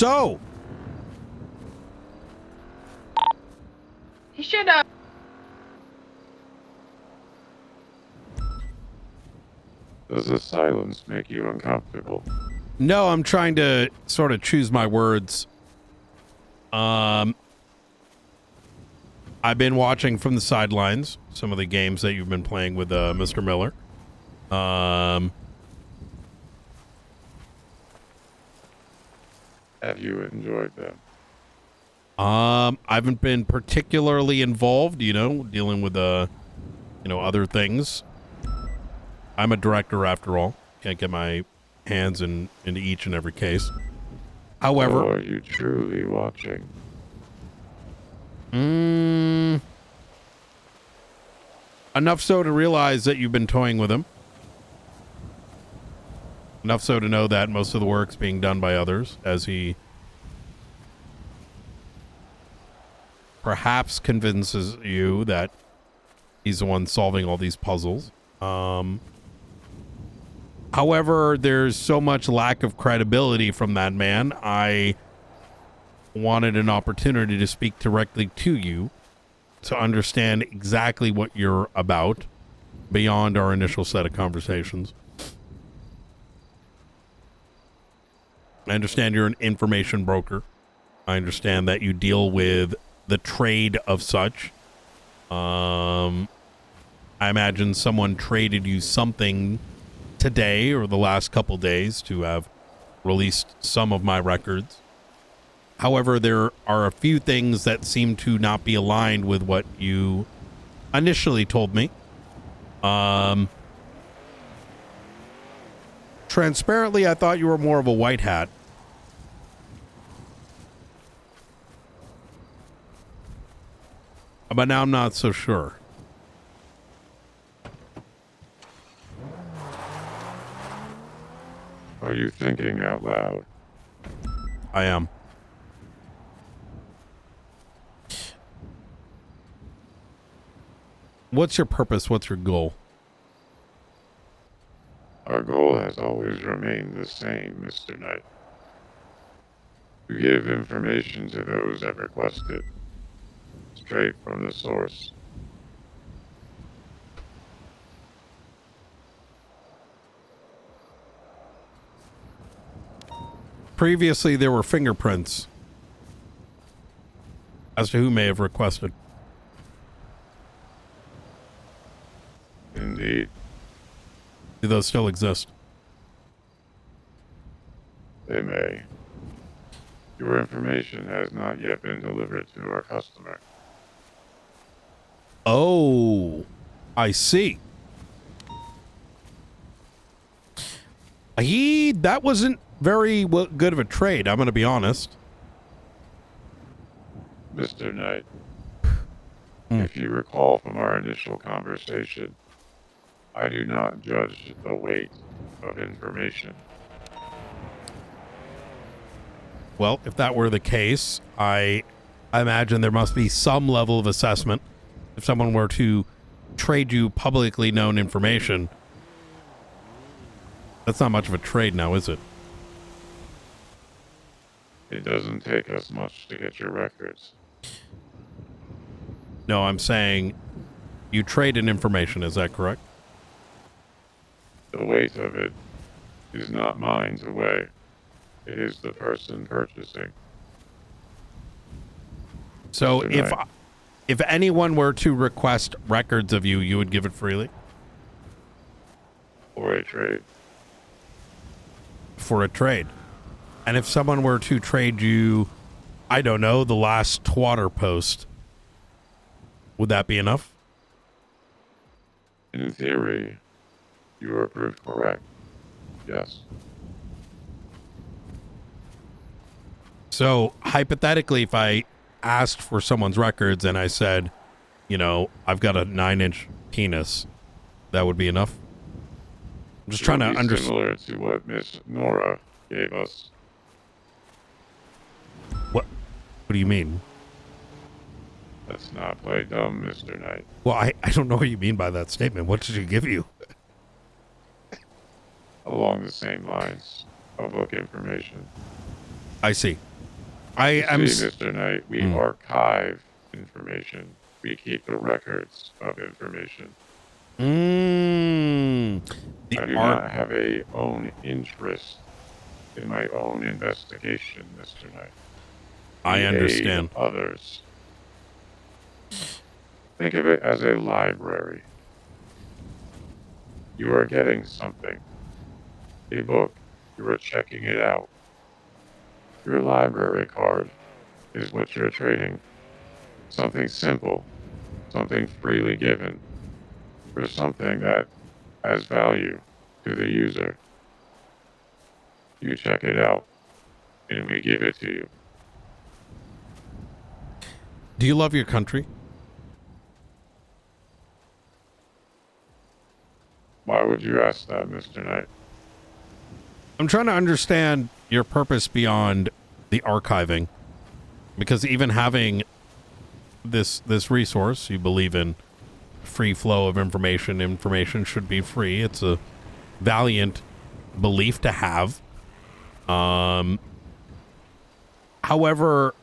so? He should have. Does the silence make you uncomfortable? No, I'm trying to sort of choose my words. I've been watching from the sidelines some of the games that you've been playing with Mr. Miller. Have you enjoyed them? I haven't been particularly involved, dealing with other things. I'm a director after all. Can't get my hands into each and every case. However, So are you truly watching? Enough so to realize that you've been toying with him. Enough so to know that most of the work's being done by others, as he perhaps convinces you that he's the one solving all these puzzles. However, there's so much lack of credibility from that man. I wanted an opportunity to speak directly to you to understand exactly what you're about beyond our initial set of conversations. I understand you're an information broker. I understand that you deal with the trade of such. I imagine someone traded you something today or the last couple days to have released some of my records. However, there are a few things that seem to not be aligned with what you initially told me. Transparently, I thought you were more of a white hat. But now I'm not so sure. Are you thinking out loud? I am. What's your purpose? What's your goal? Our goal has always remained the same, Mr. Knight. To give information to those that request it, straight from the source. Previously, there were fingerprints as to who may have requested. Indeed. Do those still exist? They may. Your information has not yet been delivered to our customer. Oh, I see. That wasn't very good of a trade, I'm going to be honest. Mr. Knight, if you recall from our initial conversation, I do not judge the weight of information. Well, if that were the case, I imagine there must be some level of assessment. If someone were to trade you publicly known information, that's not much of a trade now, is it? It doesn't take us much to get your records. No, I'm saying you trade in information, is that correct? The weight of it is not mine to weigh. It is the person purchasing. So Mr. if anyone were to request records of you, you would give it freely? For a trade. For a trade. And if someone were to trade you, I don't know, the last Twitter post, would that be enough? In theory, you are proved correct. Yes. So hypothetically, if I asked for someone's records and I said, I've got a 9-inch penis, that would be enough? I'm just trying to understand. Similar to what Miss Nora gave us. What do you mean? Let's not play dumb, Mr. Knight. Well, I don't know what you mean by that statement. What did she give you? Along the same lines, public information. I see. I'm. See, Mr. Knight, we archive information. We keep the records of information. The I do not have a own interest in my own investigation, Mr. Knight. I understand. Aid others. Think of it as a library. You are getting something. A book. You are checking it out. Your library card is what you're trading. Something simple. Something freely given. For something that has value to the user. You check it out, and we give it to you. Do you love your country? Why would you ask that, Mr. Knight? I'm trying to understand your purpose beyond the archiving, because even having this resource, you believe in free flow of information. Information should be free. It's a valiant belief to have. However,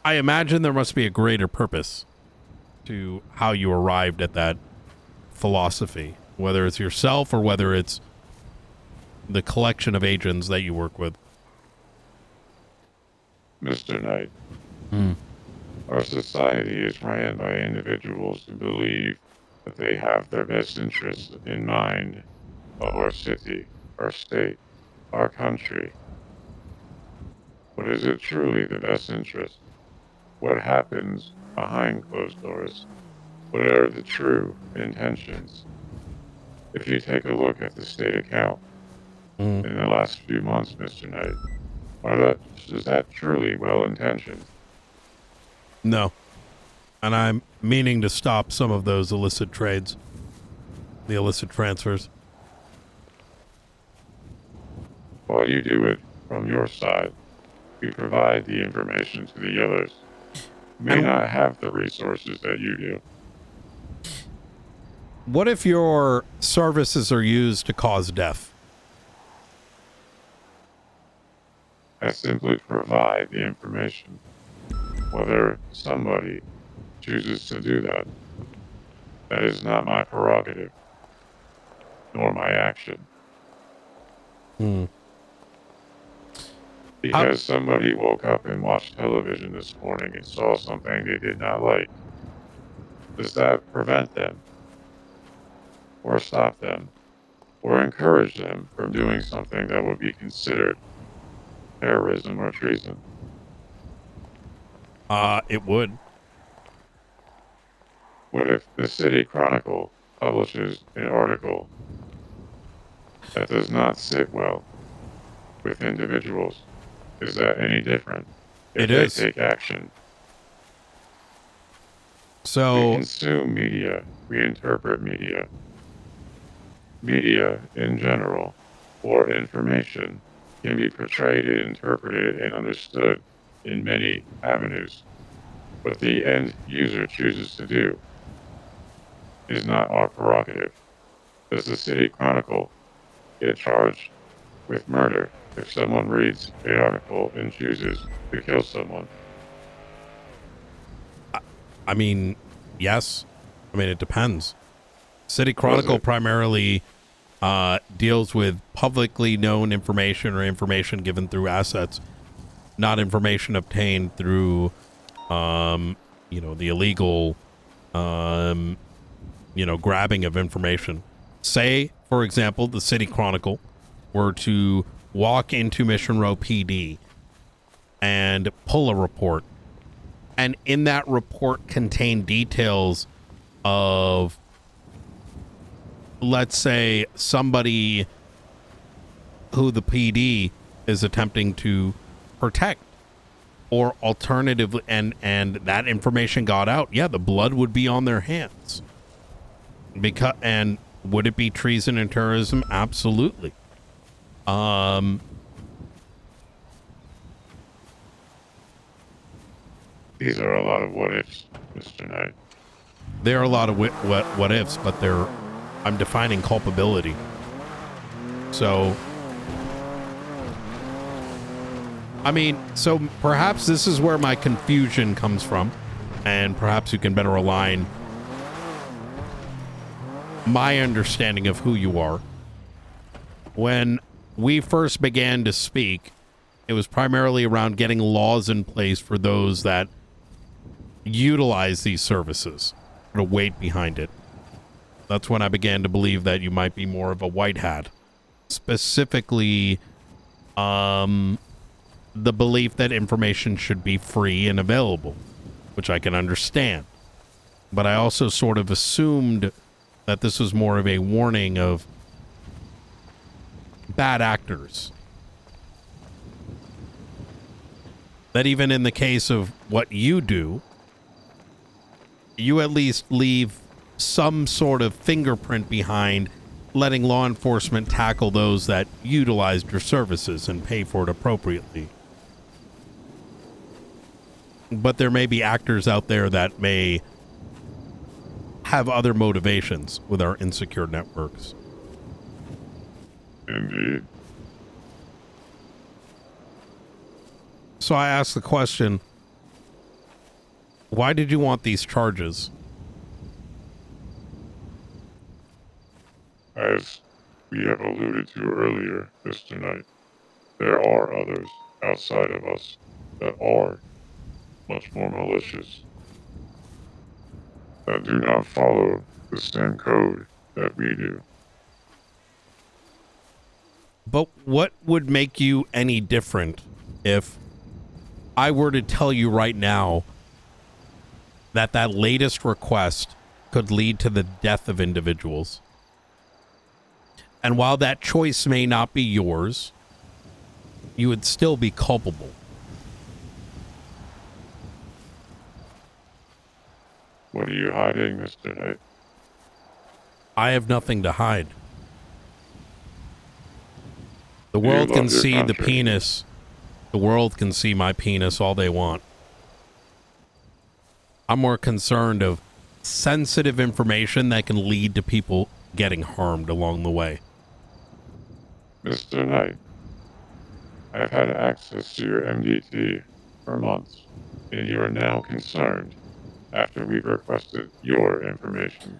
I imagine there must be a greater purpose to how you arrived at that philosophy, whether it's yourself or whether it's the collection of agents that you work with. Mr. Knight, our society is ran by individuals who believe that they have their best interests in mind of our city, our state, our country. But is it truly the best interest? What happens behind closed doors? What are the true intentions? If you take a look at the state account in the last few months, Mr. Knight, is that truly well-intentioned? No. And I'm meaning to stop some of those illicit trades, the illicit transfers. While you do it from your side, we provide the information to the others. We may not have the resources that you do. What if your services are used to cause death? I simply provide the information. Whether somebody chooses to do that, that is not my prerogative, nor my action. Because somebody woke up and watched television this morning and saw something they did not like, does that prevent them? Or stop them? Or encourage them from doing something that would be considered terrorism or treason? It would. What if the City Chronicle publishes an article that does not sit well with individuals? Is that any different if they take action? So we consume media, we interpret media. Media in general, or information, can be portrayed and interpreted and understood in many avenues. What the end user chooses to do is not our prerogative. Does the City Chronicle get charged with murder if someone reads an article and chooses to kill someone? I mean, yes. I mean, it depends. City Chronicle primarily deals with publicly known information or information given through assets, not information obtained through, the illegal, grabbing of information. Say, for example, the City Chronicle were to walk into Mission Row PD and pull a report, and in that report contain details of, let's say, somebody who the PD is attempting to protect, or alternatively, and that information got out, yeah, the blood would be on their hands. And would it be treason and terrorism? Absolutely. These are a lot of what ifs, Mr. Knight. There are a lot of what ifs, but I'm defining culpability. So I mean, so perhaps this is where my confusion comes from, and perhaps you can better align my understanding of who you are. When we first began to speak, it was primarily around getting laws in place for those that utilize these services, put a weight behind it. That's when I began to believe that you might be more of a white hat. Specifically, the belief that information should be free and available, which I can understand. But I also sort of assumed that this was more of a warning of bad actors. That even in the case of what you do, you at least leave some sort of fingerprint behind, letting law enforcement tackle those that utilized your services and pay for it appropriately. But there may be actors out there that may have other motivations with our insecure networks. Indeed. So I asked the question, why did you want these charges? As we have alluded to earlier, Mr. Knight, there are others outside of us that are much more malicious, that do not follow the same code that we do. But what would make you any different if I were to tell you right now that that latest request could lead to the death of individuals? And while that choice may not be yours, you would still be culpable. What are you hiding, Mr. Knight? I have nothing to hide. The Do you world love can your see the country? penis. The world can see my penis all they want. I'm more concerned of sensitive information that can lead to people getting harmed along the way. Mr. Knight, I've had access to your MDT for months, and you are now concerned after we've requested your information.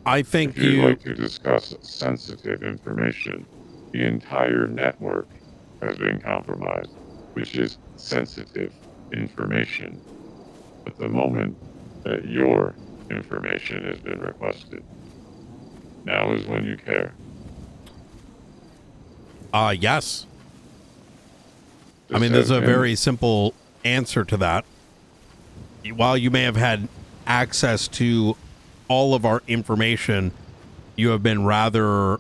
I think If you'd you... like to discuss sensitive information, the entire network has been compromised, which is sensitive information. At the moment that your information has been requested, now is when you care. Yes. I This mean, there's has a been- very simple answer to that. While you may have had access to all of our information, you have been rather...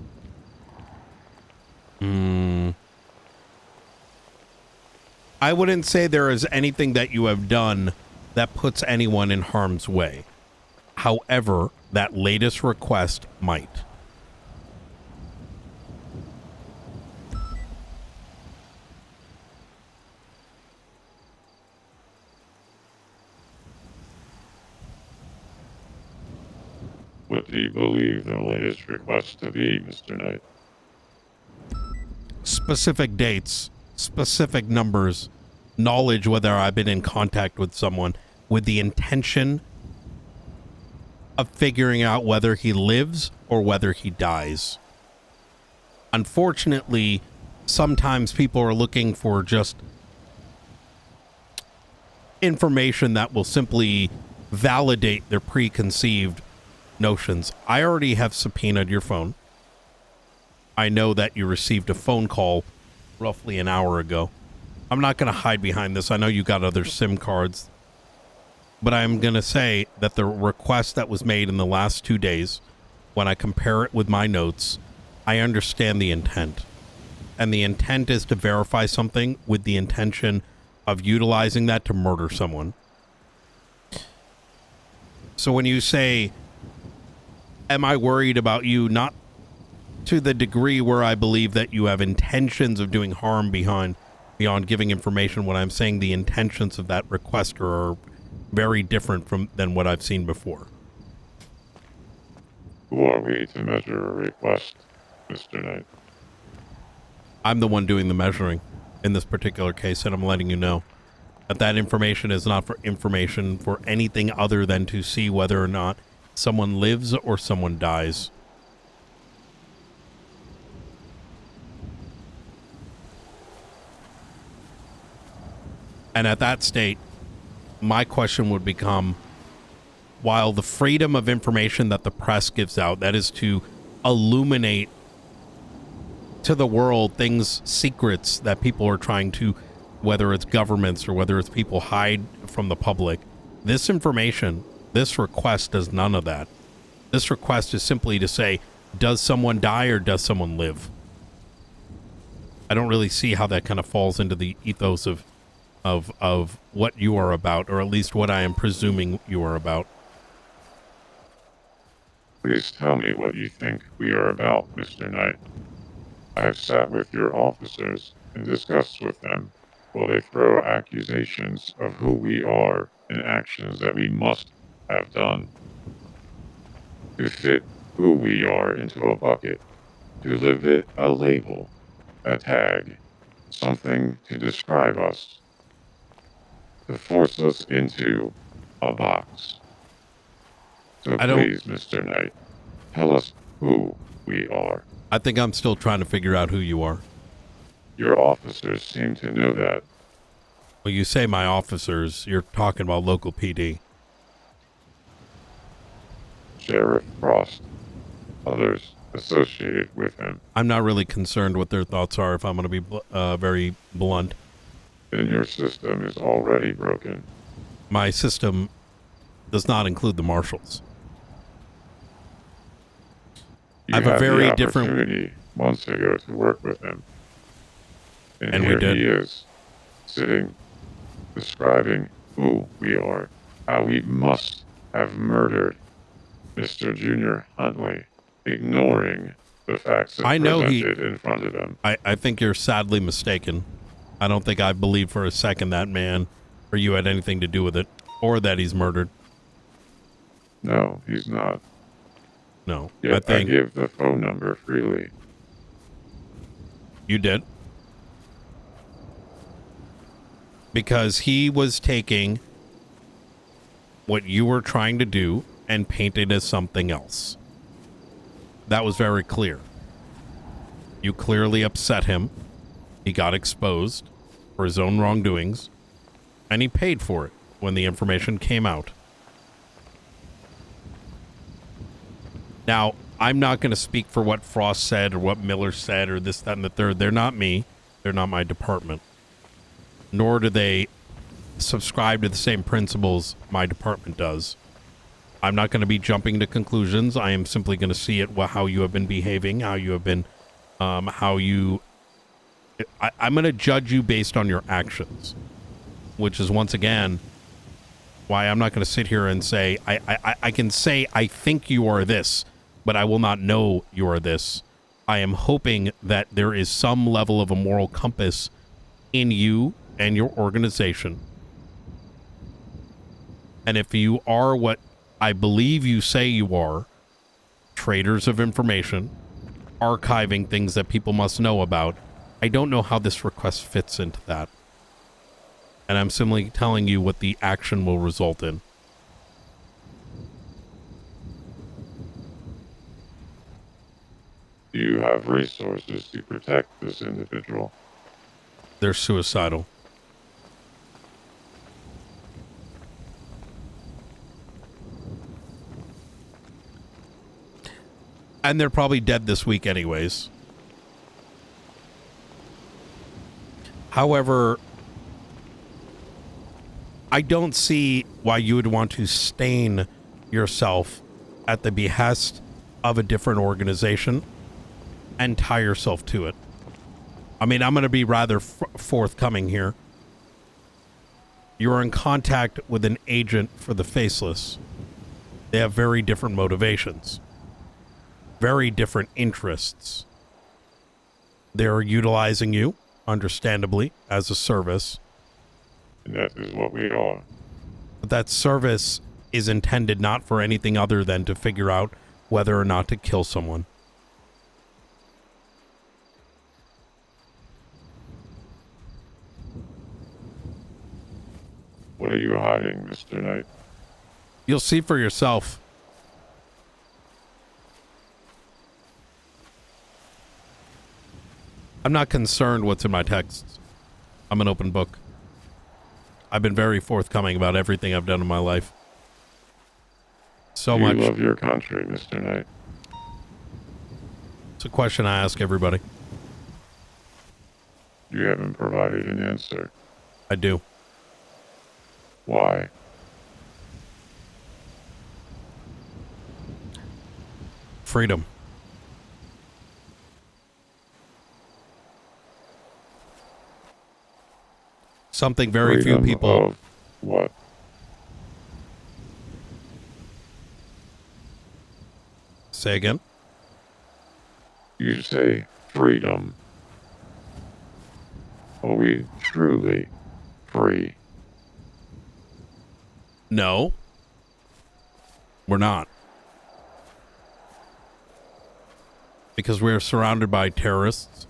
I wouldn't say there is anything that you have done that puts anyone in harm's way. However, that latest request might. What do you believe the latest request to be, Mr. Knight? Specific dates, specific numbers, knowledge whether I've been in contact with someone with the intention of figuring out whether he lives or whether he dies. Unfortunately, sometimes people are looking for just information that will simply validate their preconceived notions. I already have subpoenaed your phone. I know that you received a phone call roughly an hour ago. I'm not going to hide behind this. I know you got other SIM cards. But I'm going to say that the request that was made in the last 2 days, when I compare it with my notes, I understand the intent. And the intent is to verify something with the intention of utilizing that to murder someone. So when you say, am I worried about you? Not to the degree where I believe that you have intentions of doing harm beyond giving information. When I'm saying the intentions of that requester are very different than what I've seen before. Who are we to measure a request, Mr. Knight? I'm the one doing the measuring in this particular case, and I'm letting you know that that information is not for information for anything other than to see whether or not someone lives or someone dies. And at that state, my question would become, while the freedom of information that the press gives out, that is to illuminate to the world things, secrets that people are trying to, whether it's governments or whether it's people, hide from the public, this information, this request does none of that. This request is simply to say, does someone die or does someone live? I don't really see how that kind of falls into the ethos of what you are about, or at least what I am presuming you are about. Please tell me what you think we are about, Mr. Knight. I have sat with your officers and discussed with them. Will they throw accusations of who we are and actions that we must have done to fit who we are into a bucket, to live it a label, a tag, something to describe us, to force us into a box? So please, Mr. Knight, tell us who we are. I think I'm still trying to figure out who you are. Your officers seem to know that. Well, you say my officers, you're talking about local PD. Sheriff Frost, others associated with him. I'm not really concerned what their thoughts are, if I'm going to be very blunt. Then your system is already broken. My system does not include the marshals. You I have a very had the different opportunity months ago to work with him. And here we did. he is, sitting, describing who we are, how we must have murdered Mr. Junior Huntley, ignoring the facts that presented in front of him. I think you're sadly mistaken. I don't think I believe for a second that man or you had anything to do with it, or that he's murdered. No, he's not. No, Yet I give the phone number freely. You did? Because he was taking what you were trying to do and paint it as something else. That was very clear. You clearly upset him. He got exposed for his own wrongdoings, and he paid for it when the information came out. Now, I'm not going to speak for what Frost said or what Miller said or this, that, and the third. They're not me. They're not my department. Nor do they subscribe to the same principles my department does. I'm not going to be jumping to conclusions. I am simply going to see it, how you have been behaving, how you have been, I'm going to judge you based on your actions, which is, once again, why I'm not going to sit here and say, I can say, I think you are this, but I will not know you are this. I am hoping that there is some level of a moral compass in you and your organization. And if you are what I believe you say you are, traders of information, archiving things that people must know about, I don't know how this request fits into that. And I'm simply telling you what the action will result in. Do you have resources to protect this individual? They're suicidal. And they're probably dead this week anyways. However, I don't see why you would want to stain yourself at the behest of a different organization and tie yourself to it. I mean, I'm going to be rather forthcoming here. You're in contact with an agent for the Faceless. They have very different motivations, very different interests. They're utilizing you, understandably, as a service. And that is what we are. But that service is intended not for anything other than to figure out whether or not to kill someone. What are you hiding, Mr. Knight? You'll see for yourself. I'm not concerned what's in my texts. I'm an open book. I've been very forthcoming about everything I've done in my life. So Do much. you love your country, Mr. Knight? It's a question I ask everybody. You haven't provided an answer. I do. Why? Freedom. Something very Freedom few people... of what? Say again? You say freedom. Are we truly free? No. We're not. Because we're surrounded by terrorists,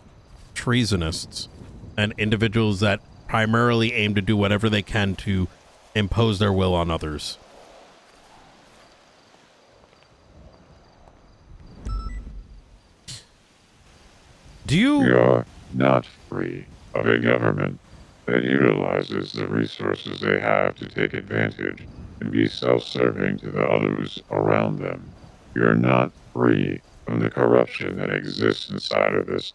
treasonists, and individuals that primarily aim to do whatever they can to impose their will on others. Do you... We are not free of a government that utilizes the resources they have to take advantage and be self-serving to the others around them. You're not free from the corruption that exists inside of this,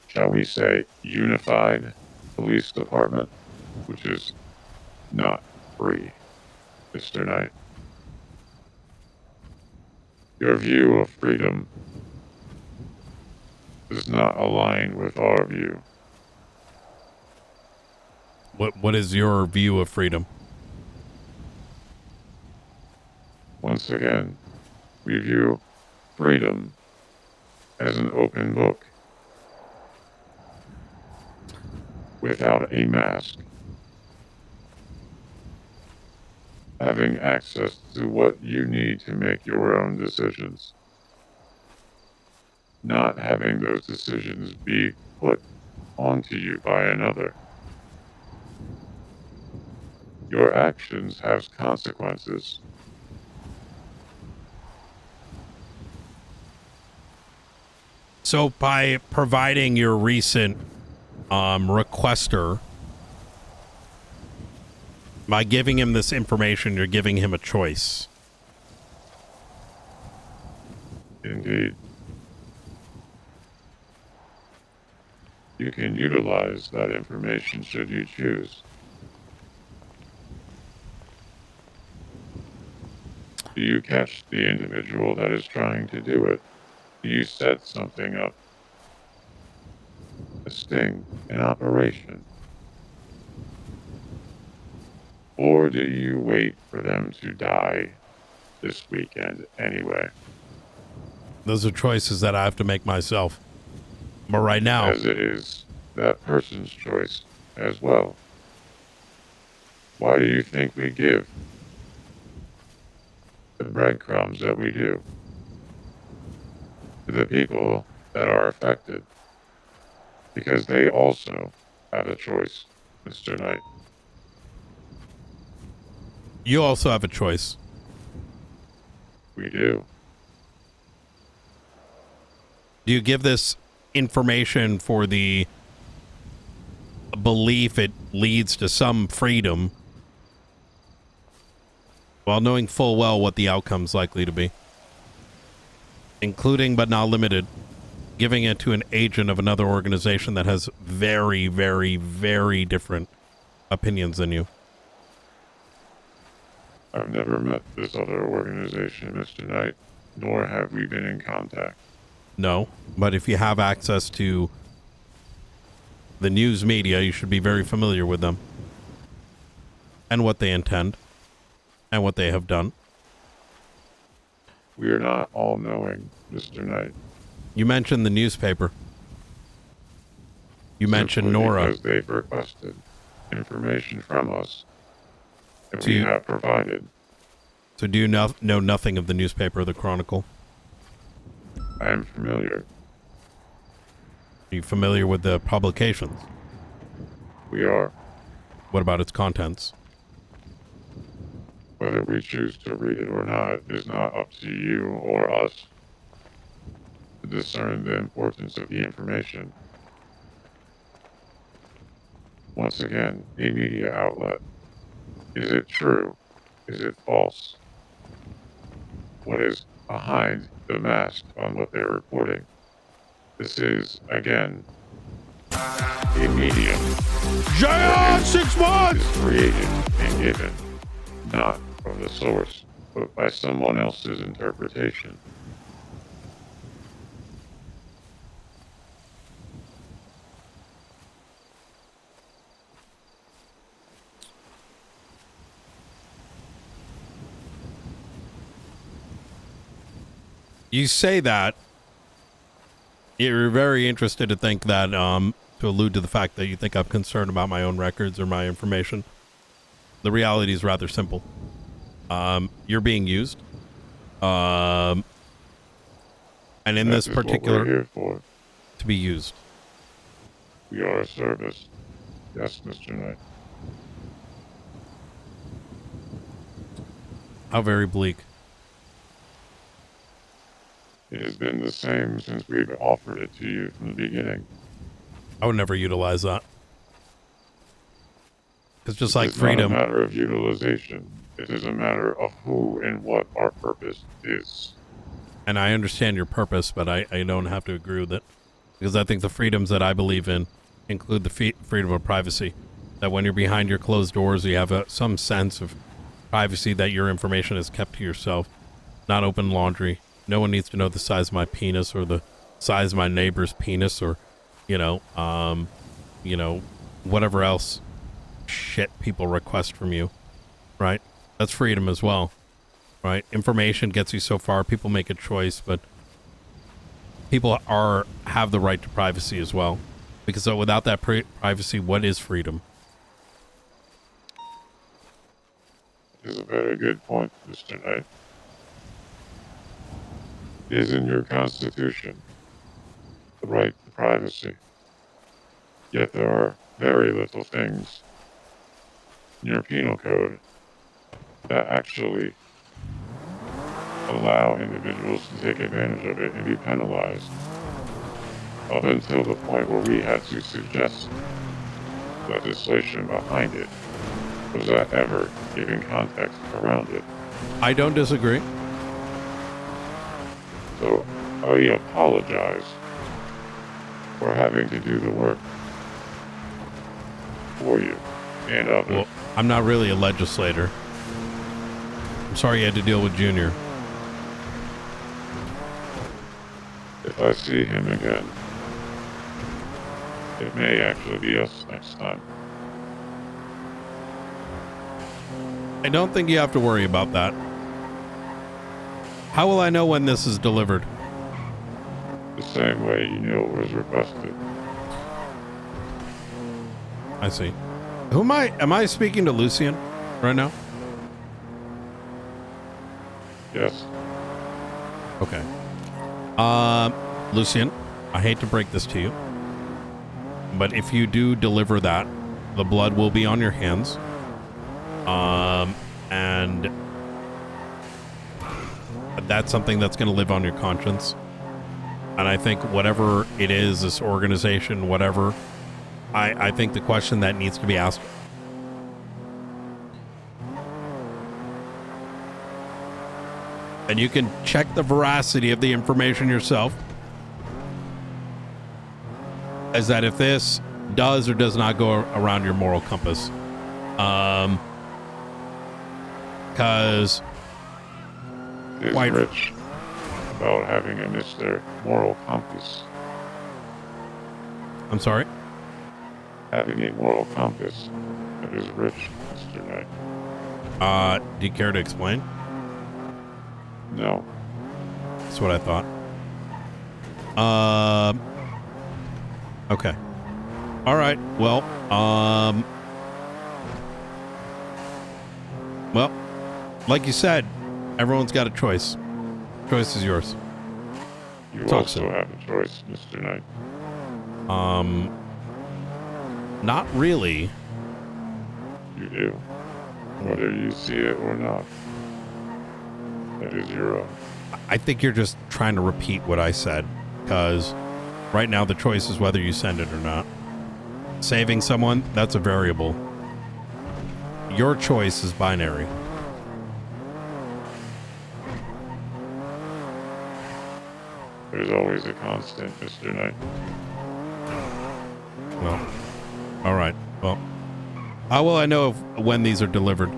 shall we say, unified police department, which is not free, Mr. Knight. Your view of freedom does not align with our view. What is your view of freedom? Once again, we view freedom as an open book without a mask. Having access to what you need to make your own decisions. Not having those decisions be put onto you by another. Your actions have consequences. So by providing your recent requester, by giving him this information, you're giving him a choice. Indeed. You can utilize that information should you choose. Do you catch the individual that is trying to do it? Do you set something up? A sting, an operation? Or do you wait for them to die this weekend anyway? Those are choices that I have to make myself. But right now... As it is that person's choice as well. Why do you think we give the breadcrumbs that we do to the people that are affected? Because they also have a choice, Mr. Knight. You also have a choice. We do. Do you give this information for the belief it leads to some freedom, while knowing full well what the outcome's likely to be? Including, but not limited, giving it to an agent of another organization that has very, very, very different opinions than you. I've never met this other organization, Mr. Knight, nor have we been in contact. No, but if you have access to the news media, you should be very familiar with them and what they intend and what they have done. We are not all-knowing, Mr. Knight. You mentioned the newspaper. You mentioned Nora. Because they've requested information from us that So we you- have provided. So do you know nothing of the newspaper, the Chronicle? I am familiar. Are you familiar with the publications? We are. What about its contents? Whether we choose to read it or not is not up to you or us to discern the importance of the information. Once again, a media outlet. Is it true? Is it false? What is behind the mask on what they're reporting? This is, again, a medium Giant 6 is months! created and given, not from the source, but by someone else's interpretation. You say that. You're very interested to think that, to allude to the fact that you think I'm concerned about my own records or my information. The reality is rather simple. You're being used. And in That this is what particular, we're here for. to be used. We are a service. Yes, Mr. Knight. How very bleak. It has been the same since we've offered it to you from the beginning. I would never utilize that. It's just like It's freedom. not a matter of utilization. It is a matter of who and what our purpose is. And I understand your purpose, but I don't have to agree with it. Because I think the freedoms that I believe in include the freedom of privacy. That when you're behind your closed doors, you have some sense of privacy, that your information is kept to yourself. Not open laundry. No one needs to know the size of my penis or the size of my neighbor's penis or, whatever else shit people request from you, right? That's freedom as well, right? Information gets you so far. People make a choice, but people have the right to privacy as well. Because without that privacy, what is freedom? It is a very good point, Mr. Knight. It is in your Constitution, the right to privacy. Yet there are very little things in your penal code that actually allow individuals to take advantage of it and be penalized. Up until the point where we had to suggest legislation behind it. Was that ever giving context around it? I don't disagree. So I apologize for having to do the work for you and others. Well, I'm not really a legislator. I'm sorry you had to deal with Junior. If I see him again, it may actually be us next time. I don't think you have to worry about that. How will I know when this is delivered? The same way you knew it was requested. I see. Who am I? Am I speaking to Lucian right now? Yes. Okay. Lucian, I hate to break this to you, but if you do deliver that, the blood will be on your hands. And that's something that's going to live on your conscience. And I think whatever it is, this organization, whatever, I think the question that needs to be asked, and you can check the veracity of the information yourself, is that if this does or does not go around your moral compass, because Is Quite- rich about having a Mr. Moral Compass. I'm sorry. Having a moral compass that is rich, Mr. Knight. Do you care to explain? No. That's what I thought. Okay. All right. Well, like you said, everyone's got a choice. Choice is yours. You Talk also soon. have a choice, Mr. Knight. Not really. you do. Whether you see it or not, that is your own. I think you're just trying to repeat what I said, because right now the choice is whether you send it or not. Saving someone, that's a variable. Your choice is binary. There's always a constant, Mr. Knight. Well, all right. Well, how will I know when these are delivered?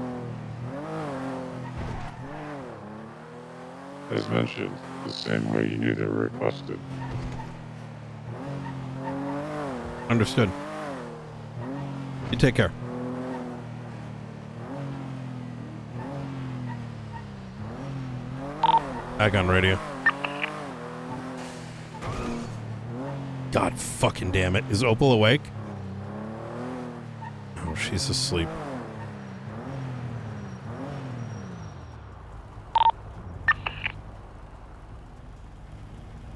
As mentioned, the same way you knew they were requested. Understood. You take care. Back on radio. God fucking damn it. Is Opal awake? Oh, she's asleep.